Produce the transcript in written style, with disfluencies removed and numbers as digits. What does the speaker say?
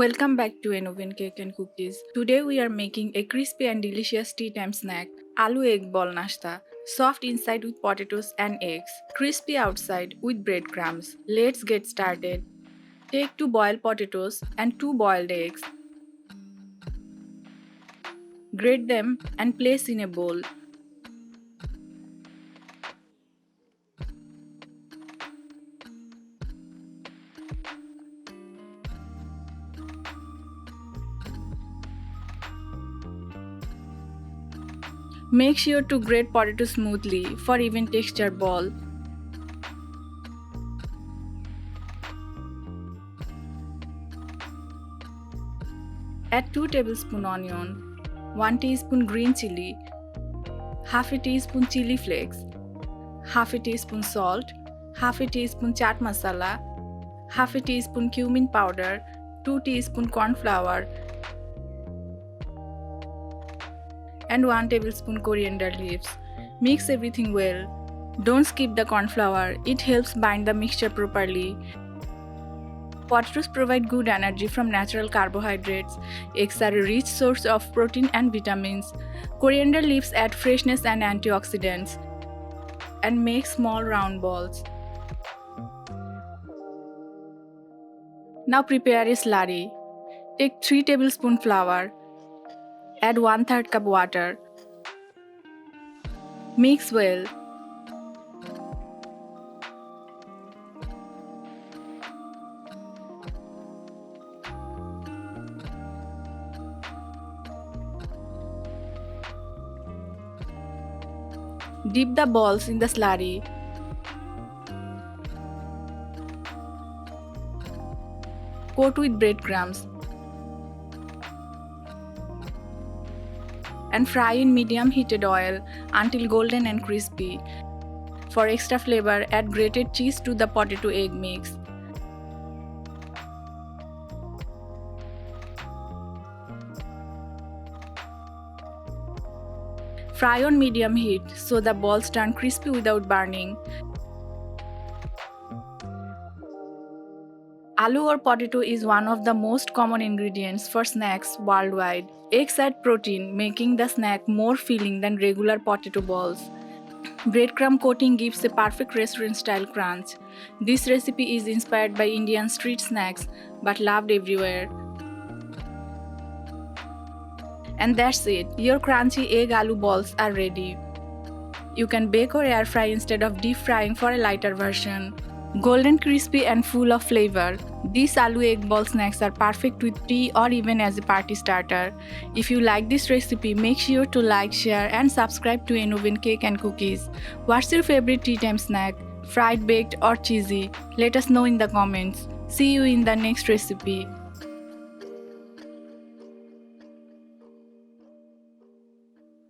Welcome back to An Oven Cake and Cookies. Today we are making a crispy and delicious tea time snack, Aloo Egg Ball Nashta. Soft inside with potatoes and eggs, crispy outside with breadcrumbs. Let's get started. Take 2 boiled potatoes and 2 boiled eggs. Grate them and place in a bowl. Make sure to grate potato smoothly for even texture ball. Add 2 tablespoon onion, 1 teaspoon green chilli, half a teaspoon chili flakes, half a teaspoon salt, half a teaspoon chat masala, half a teaspoon cumin powder, 2 teaspoon corn flour, and 1 tablespoon coriander leaves. Mix everything well. Don't skip the corn flour, it helps bind the mixture properly. Potatoes provide good energy from natural carbohydrates. Eggs are a rich source of protein and vitamins. Coriander leaves add freshness and antioxidants. And make small round balls. Now prepare a slurry. Take 3 tablespoons flour. Add 1/3 cup water. Mix well. Dip the balls in the slurry. Coat with breadcrumbs. And fry in medium heated oil until golden and crispy. For extra flavor, add grated cheese to the potato egg mix. Fry on medium heat so the balls turn crispy without burning. Aloo or potato is one of the most common ingredients for snacks worldwide. Eggs add protein, making the snack more filling than regular potato balls. Breadcrumb coating gives a perfect restaurant-style crunch. This recipe is inspired by Indian street snacks but loved everywhere. And that's it. Your crunchy egg aloo balls are ready. You can bake or air fry instead of deep frying for a lighter version. Golden, crispy and full of flavor, these aloo egg ball snacks are perfect with tea or even as a party starter. If you like this recipe, make sure to like, share and subscribe to An Oven Cake and Cookies. What's your favorite tea time snack? Fried, baked or cheesy? Let us know in the comments. See you in the next recipe.